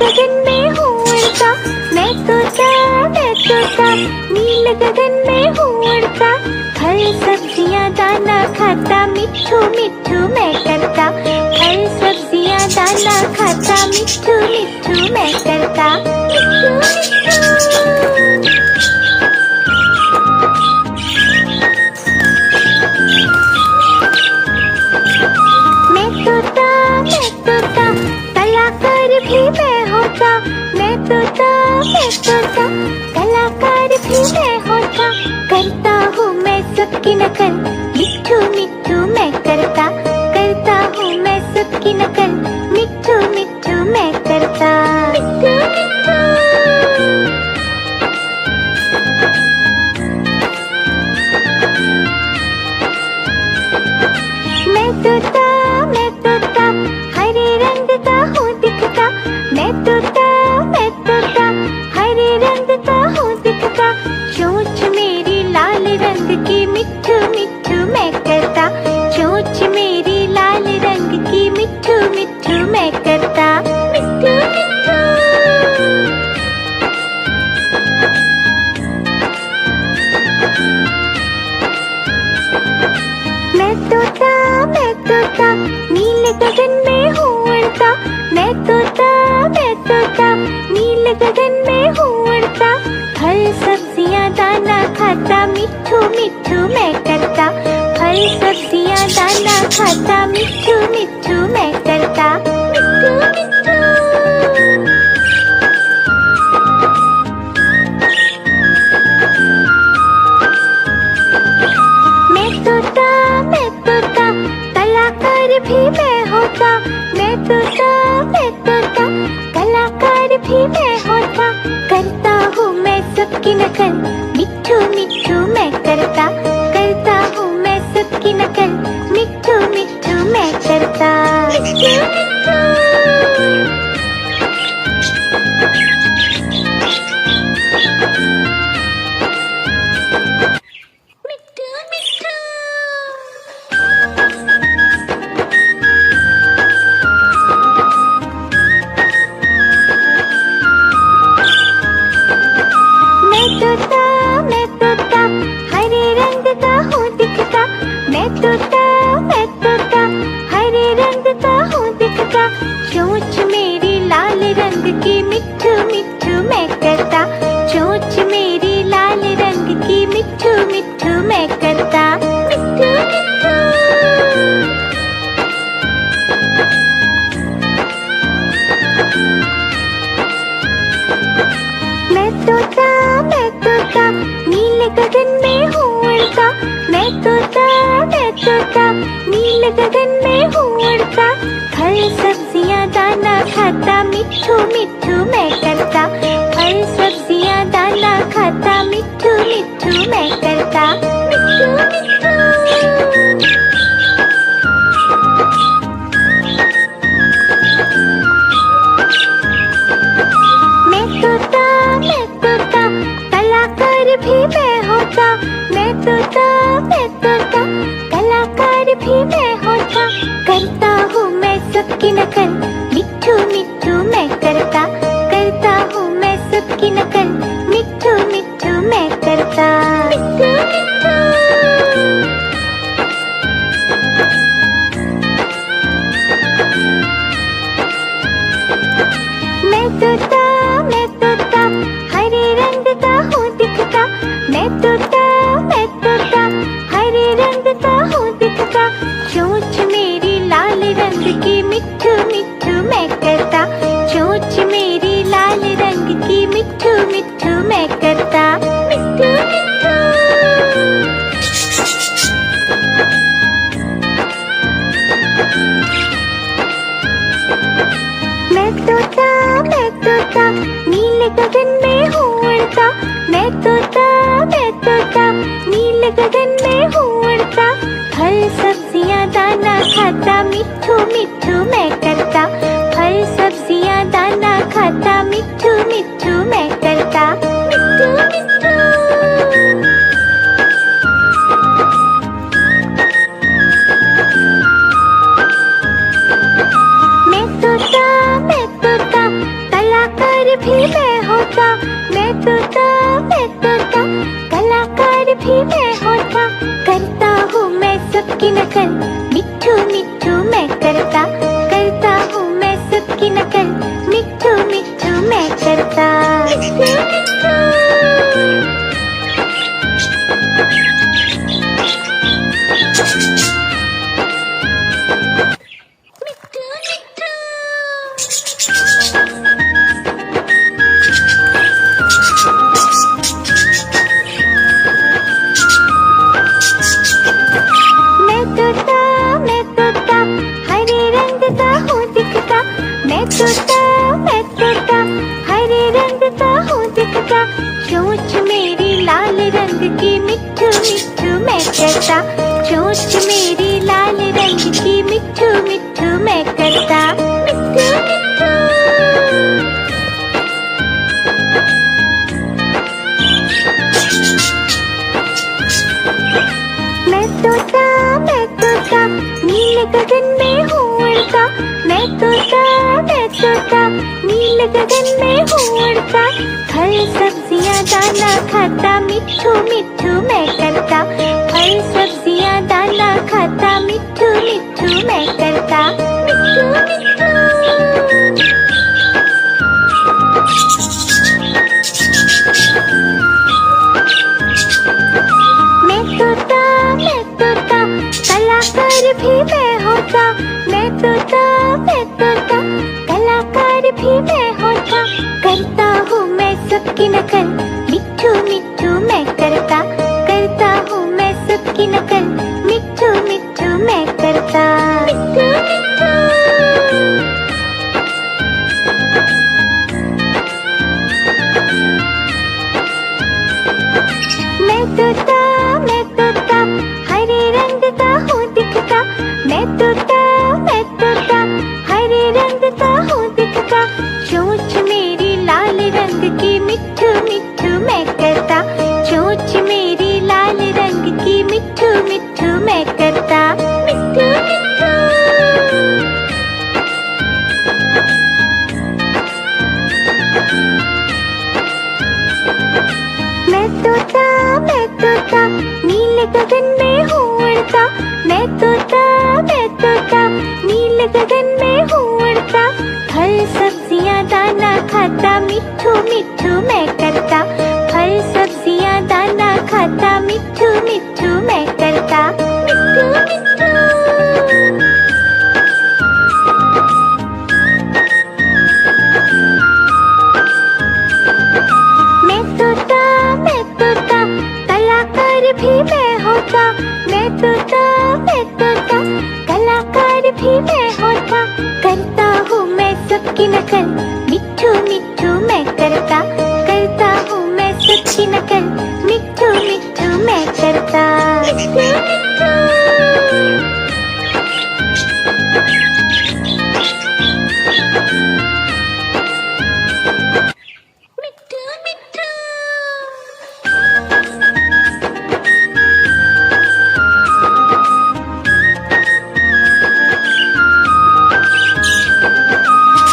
गगन में हूँ उड़ता, मैं तोता नील गगन में हूँ उड़ता। फल सब्जियाँ दाना खाता, मिट्ठू मिट्ठू मैं करता। फल सब्जियाँ दाना खाता, मिट्ठू मिट्ठू मैं करता। मिट्ठू मिट्ठू। मैं तोता कलाकार भी मैं होता। मैं तोता कलाकार भी मैं होता। करता हूँ मैं सबकी नकल, मिट्ठू मिट्ठू मैं करता। करता हूँ मैं सबकी नकल, मिट्ठू मिट्ठू मैं करता। मिट्ठू मिट्ठू। मैं तोता हरे रंग का हूँ दिखता। मैं तोता हरे रंग का हूँ दिखता। चोंच मेरी लाल रंग की, मिट्ठू मिट्ठू मैं करता। चोंच मेरी लाल रंग की, मिट्ठू मिट्ठू मैं करता। मिट्ठू मिट्ठू। मैं तोता नील गगन में हूँ उड़ता। मैं तोता नील गगन में हूँ उड़ता। फल सब्जियाँ दाना खाता, मिट्ठू मिट्ठू मैं करता। फल सब्जियाँ दाना खाता, मिट्ठू मिट्ठू मैं करता। मिट्ठू मिट्ठू। मैं तोता कलाकार भी मैं होता। मैं तोता कलाकार भी मैं होता। करता हूँ मैं सबकी नकल, मिट्ठू मिट्ठू मैं करता। करता हूँ मैं सबकी नकल, मिट्ठू मिट्ठू मैं करता। मिट्ठू मिट्ठू। मैं तोता हरे रंग का हूँ दिखता। मैं तोता हरे रंग का हूँ दिखता। चोंच मेरी लाल रंग की, मिट्ठू मिट्ठू मैं करता। चोंच मेरी लाल रंग की, मिट्ठू मिट्ठू मैं करता। मिट्ठू मिट्ठू। मैं तोता नील गगन में हूँ उड़ता। मैं तोता नील गगन में हूँ उड़ता। फल सब्जियाँ दाना खाता, मिट्ठू मिट्ठू मैं करता। फल सब्जियाँ दाना खाता, मिट्ठू मिट्ठू मैं करता। मिट्ठू मिट्ठू। मैं तोता कलाकार भी मैं होता। मैं तोता कलाकार भी मैं होता। करता हूँ मैं सबकी नकल, मिट्ठू मिट्ठू मैं करता। करता हूँ मैं सबकी नकल, मिट्ठू मिट्ठू मैं करता। मिट्ठू मिट्ठू। मैं तोता हरे रंग का हूँ दिखता। मैं तोता हरे रंग का हूँ दिखता। चोंच मेरी लाल रंग की, मिट्ठू मिट्ठू मैं करता। चोंच मेरी लाल रंग की, मिट्ठू मिट्ठू मैं करता। मिट्ठू मिट्ठू। मैं तोता नील गगन में हूँ उड़ता। मैं तोता नील गगन में हूँ उड़ता। फल सब्जियाँ दाना खाता, मिट्ठू मिट्ठू मैं करता। फल सब्जियाँ दाना खाता, मिट्ठू मिट्ठू मैं करता। मिट्ठू मिट्ठू। मैं तोता भी मैं होता, मैं तोता, मैं तोता, कलाकार भी मैं होता। करता हूँ मैं सबकी नकल, मिट्ठू मिट्ठू मैं करता हूँ मैं सबकी नकल, मिट्ठू मिट्ठू मैं करता। मैं तोता हरे रंग का हूँ दिखता, मैं तोता हरे रंग का हूँ दिखता। चोंच मेरी लाल रंग की, मिट्ठू मिट्ठू मैं करता, चोंच मेरी लाल रंग की, मिट्ठू मिट्ठू मैं करता। मिट्ठू मिट्ठू मैं तोता नील गगन में हूँ उड़ता, मैं तोता नील गगन में हूँ उड़ता। फल सब्जियाँ दाना खाता, मिट्ठू मिट्ठू मैं करता, फल सब्जियाँ दाना खाता, मिट्ठू मिट्ठू मैं करता। मिट्ठू मिट्ठू मैं तोता कलाकार भी मैं होता, मैं तोता कलाकार भी मैं होता। करता हूँ मैं सबकी नकल, मिट्ठू मिट्ठू मैं करता हूँ मैं सबकी नकल, मिट्ठू मिट्ठू मैं करता। मिट्ठू मिट्ठू मैं तोता हरे रंग का हूँ दिखता, मैं तोता हरे रंग का हूँ दिखता। चोंच मेरी लाल रंग की, मिट्ठू मिट्ठू मैं करता, चोंच मेरी लाल रंग की, मिट्ठू मिट्ठू मैं करता। मिट्ठू मिट्ठू मैं तोता नील गगन में हूँ उड़ता, मैं तोता नील गगन में हूँ उड़ता। फल सब्जियाँ दाना खाता, मिट्ठू मिट्ठू मैं करता, फल सब्जियाँ दाना खाता, मिट्ठू मिट्ठू मैं करता। मिट्ठू मिट्ठू मैं तोता कलाकार भी मैं होता, मैं तोता कलाकार भी मैं होता। करता हूँ मैं सबकी नकल, मिट्ठू मिट्ठू मैं करता हूँ मैं सबकी नकल, मिट्ठू मिट्ठू मैं करता। मिट्ठू मिट्ठू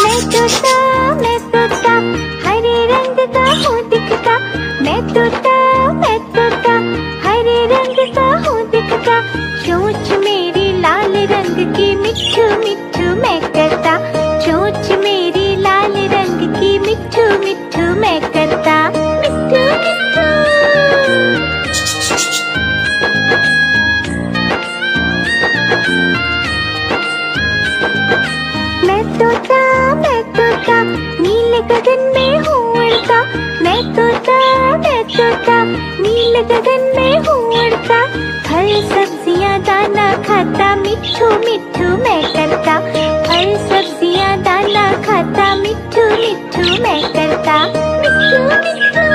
मैं तोता हरे रंग का हूँ दिखता, मैं तोता हरे रंग का हूँ दिखता। चोंच मेरी लाल रंग की, मिट्ठू मिट्ठू मैं करता, चोंच मेरी लाल रंग की, मिट्ठू मिट्ठू मैं करता। मिट्ठू मिट्ठू मैं तोता नील गगन में हूँ उड़ता, मैं तोता नील गगन में हूँ उड़ता। फल सब्जियाँ दाना खाता, मिट्ठू मिट्ठू मैं करता, फल सब्जियाँ दाना खाता, मिट्ठू मिट्ठू मैं करता। मिट्ठू मिट्ठू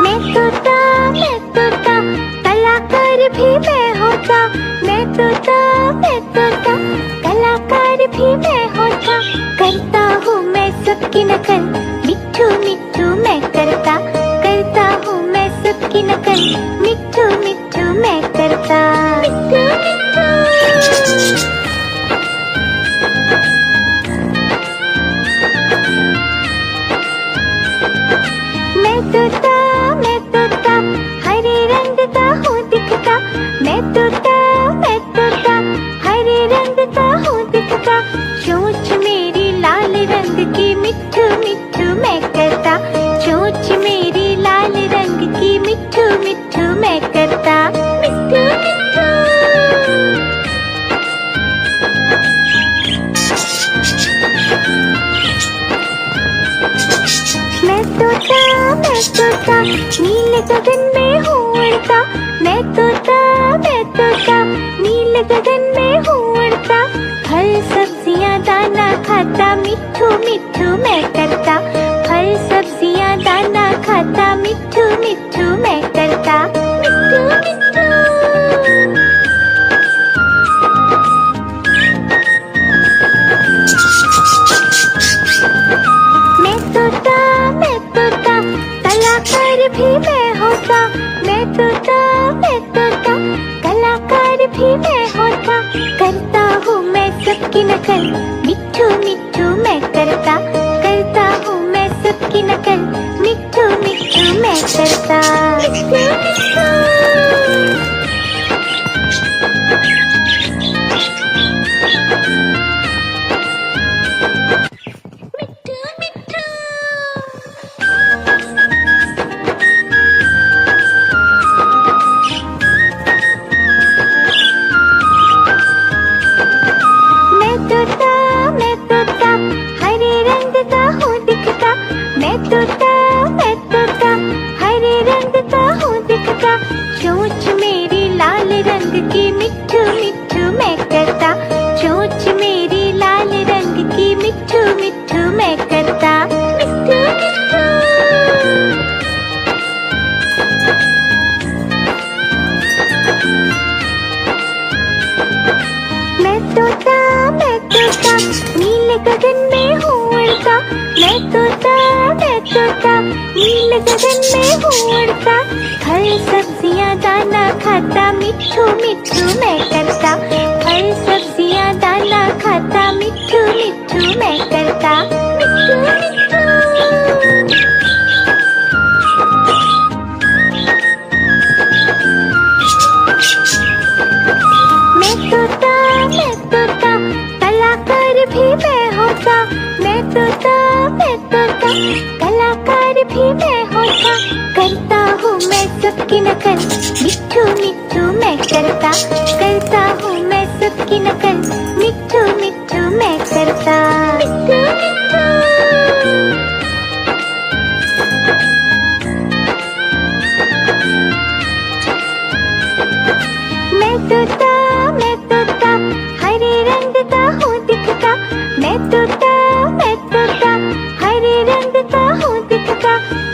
मैं तोता कलाकार भी मैं होता, मैं तोता कलाकार भी मैं होता। करता हूँ मैं सबकी नकल, मिट्ठू मिट्ठू मैं करता हूँ मैं सबकी नकल, मिट्ठू मिट्ठू मैं करता। सबकी नकल, मिट्ठू मिट्ठू मैं करता, करता हूँ मैं सबकी नकल, मिट्ठू मिट्ठू मैं करता। मिट्ठू मिट्ठू मैं तोता हरे रंग का हूँ दिखता, मैं तोता हरे रंग का हूँ दिखता, चोंच मेरी लाल रंग की, मिट्ठू मिट्ठू मैं करता, चोंच मेरी लाल रंग की, मिट्ठू मिट्ठू मैं करता। मिट्ठू मिट्ठू मैं तोता नीले गगन में हूँ उड़ता, मैं तोता नीले गगन में हूँ उड़ता, फल सब्जियाँ दाना खाता, मिट्ठू मिट्ठू मैं करता, फल सब्जियाँ दाना खाता, मिट्ठू मिट्ठू मैं करता। मिट्ठू मिट्ठू मैं तोता कलाकार भी मैं होता, मैं तोता कलाकार भी मैं होता, करता हूँ मैं सबकी नकल, मिट्ठू मिट्ठू मैं करता, करता हूँ मैं सबकी नकल, मिट्ठू मिट्ठू मैं करता। मिट्ठू मिट्ठू मैं तोता हरे रंग का हूँ दिखता, मैं तोता हरे रंग का हूँ दिखता,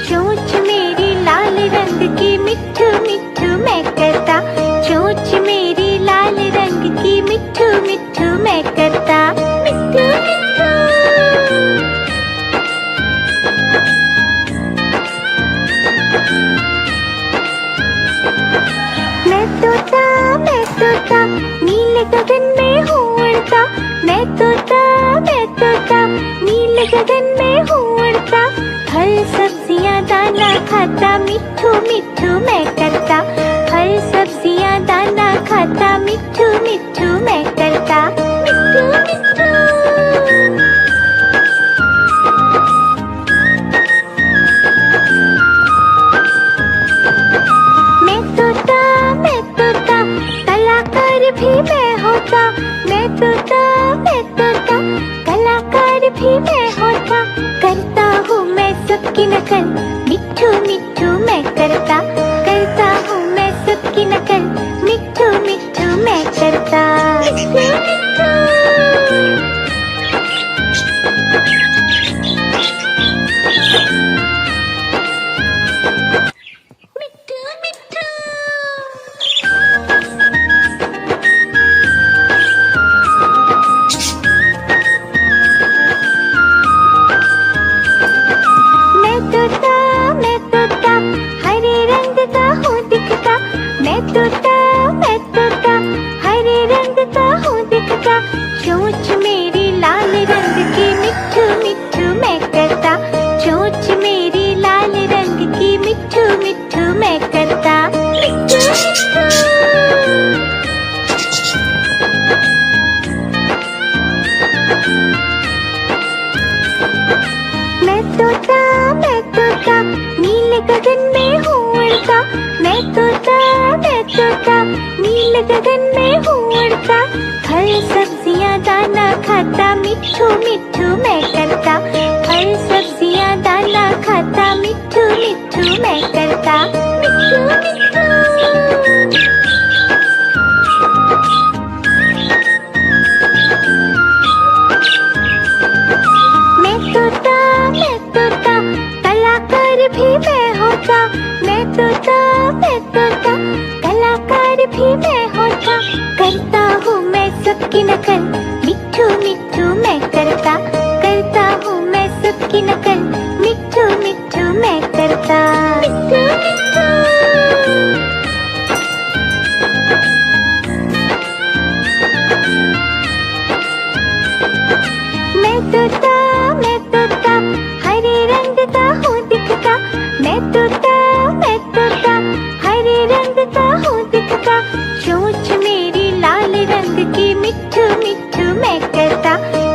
चोंच मेरी लाल रंग की, मिट्ठू मिट्ठू मैं करता, चोंच मेरी लाल रंग की, मिट्ठू मिट्ठू मैं करता। मिट्ठू मिट्ठू मैं तोता नीले गगन में हूँ उड़ता, मैं तोता नीले गगन में हूँ उड़ता, फल सब्जियाँ दाना खाता, मिट्ठू मिट्ठू मैं करता, फल सब्जियाँ दाना खाता, मिट्ठू मिट्ठू मैं करता। मिट्ठू मिट्ठू मैं तोता कलाकार भी मैं होता, मैं तोता कलाकार भी मैं होता, करता हूँ मैं सबकी नकल, मिट्ठू मिट्ठू मैं करता, करता हूँ मैं सबकी नकल, मिट्ठू मिट्ठू मैं करता। मिट्ठू मिट्ठू मैं तोता हरे रंग का हूँ दिखता, मैं तोता हरे रंग का हूँ दिखता, चोंच मेरी लाल रंग की, मिट्ठू मिट्ठू मैं करता, चोंच मेरी लाल रंग की, मिट्ठू मिट्ठू मैं करता। मिट्ठू मिट्ठू मैं तोता नीले गगन में हूँ उड़ता, मैं तोता नीले गगन में हूँ उड़ता, फल सब्जियाँ दाना खाता, मिट्ठू मिट्ठू मैं करता, फल सब्जियाँ दाना खाता, मिट्ठू मिट्ठू मैं करता। मिट्ठू मिट्ठू मैं तोता कलाकार भी मैं होता, मैं तोता कलाकार भी मैं होता, करता हूँ मैं सबकी नकल, मिट्ठू मिट्ठू मैं करता, करता हूँ मैं सबकी नकल, मिट्ठू मिट्ठू मैं करता। मिट्ठू मिट्ठू तोता, चोंच मेरी लाल रंग की मिट्ठू मिट्ठू मैं करता,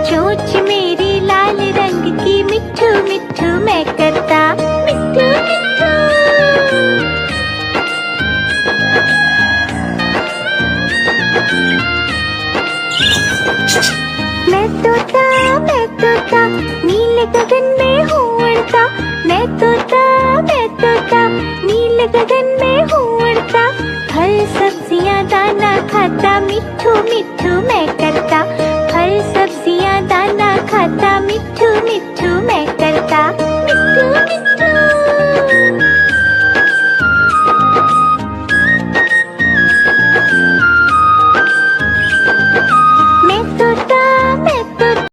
चोंच मेरी लाल रंग की मिट्ठू मिट्ठू मैं करता, मिट्ठू मिट्ठू। मैं तोता नीले गगन में हूँ उड़ता, मैं तोता नीले गगन में हूँ उड़ता, फल सब्जियाँ दाना खाता, मिट्ठू मिट्ठू